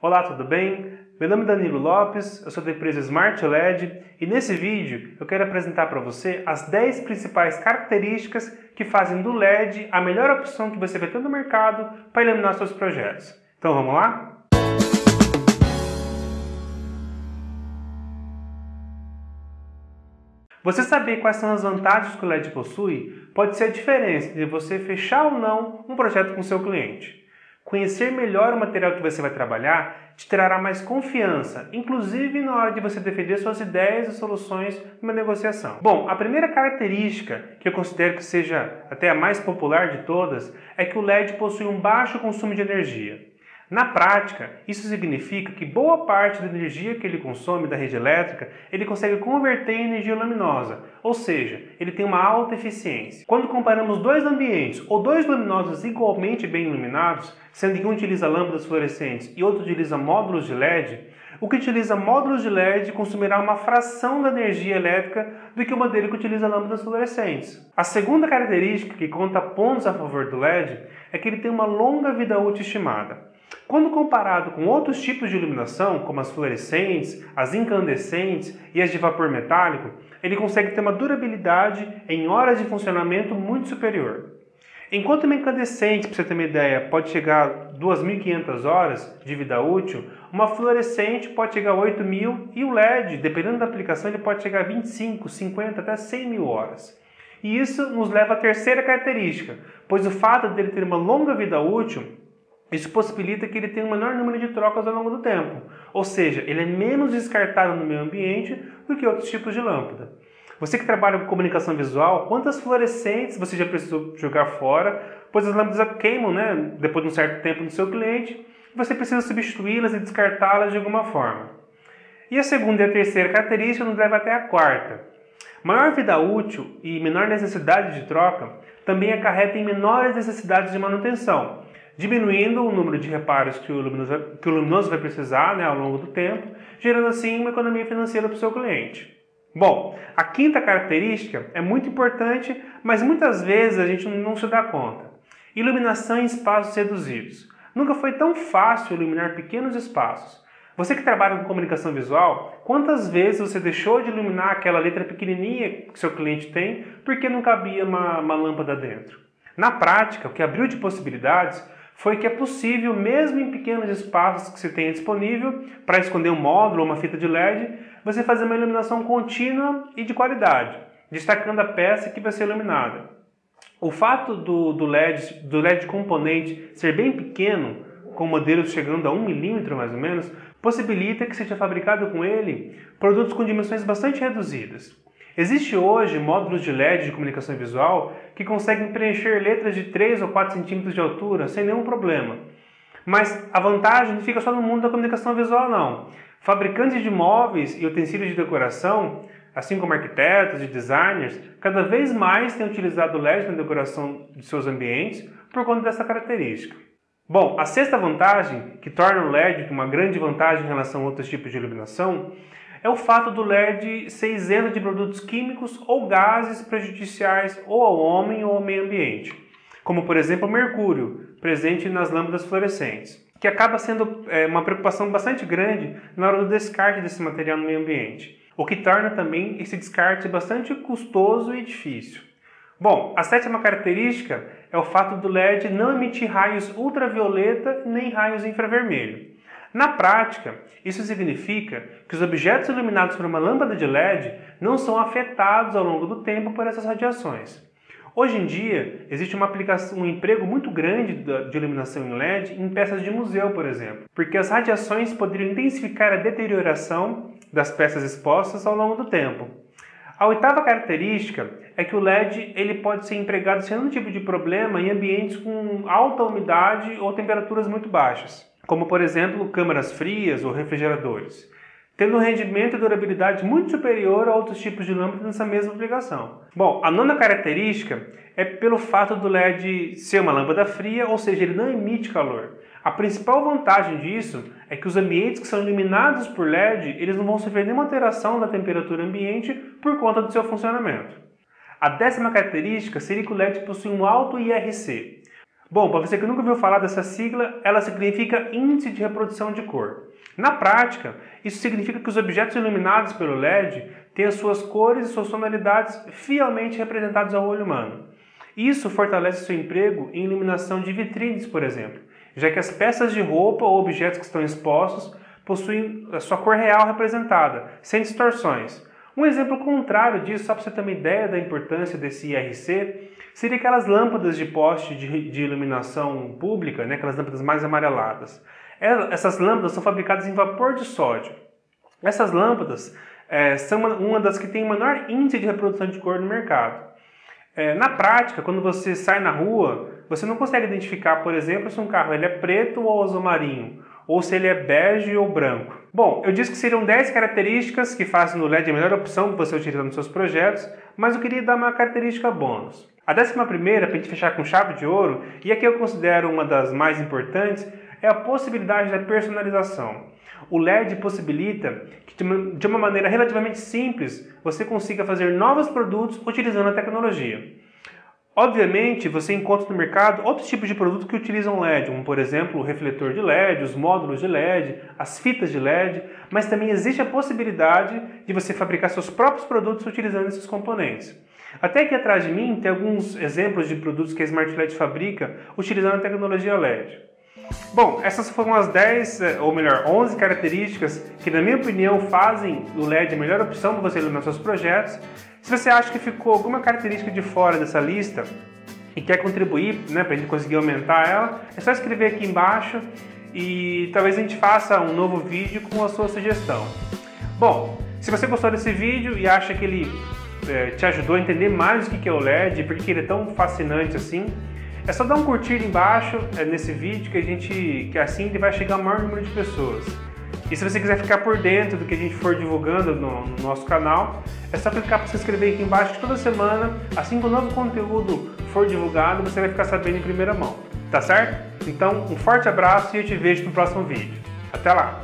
Olá, tudo bem? Meu nome é Danilo Lopes, eu sou da empresa Smart LED e nesse vídeo eu quero apresentar para você as 10 principais características que fazem do LED a melhor opção que você vai ter no mercado para iluminar seus projetos. Então vamos lá? Você saber quais são as vantagens que o LED possui pode ser a diferença de você fechar ou não um projeto com seu cliente. Conhecer melhor o material que você vai trabalhar te trará mais confiança, inclusive na hora de você defender suas ideias e soluções numa negociação. Bom, a primeira característica, que eu considero que seja até a mais popular de todas, é que o LED possui um baixo consumo de energia. Na prática, isso significa que boa parte da energia que ele consome da rede elétrica, ele consegue converter em energia luminosa, ou seja, ele tem uma alta eficiência. Quando comparamos dois ambientes ou dois luminosos igualmente bem iluminados, sendo que um utiliza lâmpadas fluorescentes e outro utiliza módulos de LED, o que utiliza módulos de LED consumirá uma fração da energia elétrica do que o modelo que utiliza lâmpadas fluorescentes. A segunda característica que conta pontos a favor do LED é que ele tem uma longa vida útil estimada. Quando comparado com outros tipos de iluminação, como as fluorescentes, as incandescentes e as de vapor metálico, ele consegue ter uma durabilidade em horas de funcionamento muito superior. Enquanto uma incandescente, para você ter uma ideia, pode chegar a 2.500 horas de vida útil, uma fluorescente pode chegar a 8.000 e o LED, dependendo da aplicação, ele pode chegar a 25, 50, até 100.000 horas. E isso nos leva à terceira característica, pois o fato dele ter uma longa vida útil, isso possibilita que ele tenha um menor número de trocas ao longo do tempo, ou seja, ele é menos descartado no meio ambiente do que outros tipos de lâmpada. Você que trabalha com comunicação visual, quantas fluorescentes você já precisou jogar fora, pois as lâmpadas queimam, depois de um certo tempo no seu cliente, e você precisa substituí-las e descartá-las de alguma forma. E a segunda e a terceira característica nos leva até a quarta. Maior vida útil e menor necessidade de troca também acarreta em menores necessidades de manutenção, diminuindo o número de reparos que o luminoso vai precisar ao longo do tempo, gerando assim uma economia financeira para o seu cliente. Bom, a quinta característica é muito importante, mas muitas vezes a gente não se dá conta. Iluminação em espaços reduzidos. Nunca foi tão fácil iluminar pequenos espaços. Você que trabalha com comunicação visual, quantas vezes você deixou de iluminar aquela letra pequenininha que seu cliente tem porque não cabia uma lâmpada dentro? Na prática, o que abriu de possibilidades foi que é possível, mesmo em pequenos espaços que você tenha disponível, para esconder um módulo ou uma fita de LED, você fazer uma iluminação contínua e de qualidade, destacando a peça que vai ser iluminada. O fato do LED componente ser bem pequeno, com modelos chegando a 1 milímetro mais ou menos, possibilita que seja fabricado com ele produtos com dimensões bastante reduzidas. Existe hoje módulos de LED de comunicação visual que conseguem preencher letras de 3 ou 4 centímetros de altura sem nenhum problema. Mas a vantagem não fica só no mundo da comunicação visual, não. Fabricantes de móveis e utensílios de decoração, assim como arquitetos e designers, cada vez mais têm utilizado o LED na decoração de seus ambientes por conta dessa característica. Bom, a sexta vantagem, que torna o LED uma grande vantagem em relação a outros tipos de iluminação, é o fato do LED ser isento de produtos químicos ou gases prejudiciais ou ao homem ou ao meio ambiente, como por exemplo o mercúrio, presente nas lâmpadas fluorescentes, que acaba sendo uma preocupação bastante grande na hora do descarte desse material no meio ambiente, o que torna também esse descarte bastante custoso e difícil. Bom, a sétima característica é o fato do LED não emitir raios ultravioleta nem raios infravermelho. Na prática, isso significa que os objetos iluminados por uma lâmpada de LED não são afetados ao longo do tempo por essas radiações. Hoje em dia, existe um emprego muito grande de iluminação em LED em peças de museu, por exemplo, porque as radiações poderiam intensificar a deterioração das peças expostas ao longo do tempo. A oitava característica é que o LED ele pode ser empregado sem nenhum tipo de problema em ambientes com alta umidade ou temperaturas muito baixas, como por exemplo câmaras frias ou refrigeradores, tendo um rendimento e durabilidade muito superior a outros tipos de lâmpadas nessa mesma aplicação. Bom, a nona característica é pelo fato do LED ser uma lâmpada fria, ou seja, ele não emite calor. A principal vantagem disso é que os ambientes que são iluminados por LED, eles não vão sofrer nenhuma alteração da temperatura ambiente por conta do seu funcionamento. A décima característica seria que o LED possui um alto IRC. Bom, para você que nunca ouviu falar dessa sigla, ela significa Índice de Reprodução de Cor. Na prática, isso significa que os objetos iluminados pelo LED têm as suas cores e suas tonalidades fielmente representados ao olho humano. Isso fortalece seu emprego em iluminação de vitrines, por exemplo, já que as peças de roupa ou objetos que estão expostos possuem a sua cor real representada, sem distorções. Um exemplo contrário disso, só para você ter uma ideia da importância desse IRC, seria aquelas lâmpadas de poste de iluminação pública, né, aquelas lâmpadas mais amareladas. Essas lâmpadas são fabricadas em vapor de sódio. Essas lâmpadas são uma das que tem o menor índice de reprodução de cor no mercado. Na prática, quando você sai na rua, você não consegue identificar, por exemplo, se um carro ele é preto ou azul marinho, ou se ele é bege ou branco. Bom, eu disse que seriam 10 características que fazem do LED a melhor opção para você utilizar nos seus projetos, mas eu queria dar uma característica bônus. A 11ª, para a gente fechar com chave de ouro, e aqui eu considero uma das mais importantes, é a possibilidade da personalização. O LED possibilita que, de uma maneira relativamente simples, você consiga fazer novos produtos utilizando a tecnologia. Obviamente, você encontra no mercado outros tipos de produtos que utilizam LED, como por exemplo o refletor de LED, os módulos de LED, as fitas de LED, mas também existe a possibilidade de você fabricar seus próprios produtos utilizando esses componentes. Até aqui atrás de mim tem alguns exemplos de produtos que a Smart LED fabrica utilizando a tecnologia LED. Bom, essas foram as 10, ou melhor, 11 características que, na minha opinião, fazem o LED a melhor opção para você iluminar seus projetos. Se você acha que ficou alguma característica de fora dessa lista e quer contribuir, né, para a gente conseguir aumentar ela, é só escrever aqui embaixo e talvez a gente faça um novo vídeo com a sua sugestão. Bom, se você gostou desse vídeo e acha que ele te ajudou a entender mais o que é o LED e por que ele é tão fascinante assim, é só dar um curtir embaixo nesse vídeo que assim ele vai chegar ao maior número de pessoas. E se você quiser ficar por dentro do que a gente for divulgando no nosso canal, é só clicar para se inscrever aqui embaixo toda semana. Assim que o novo conteúdo for divulgado, você vai ficar sabendo em primeira mão. Tá certo? Então, um forte abraço e eu te vejo no próximo vídeo. Até lá!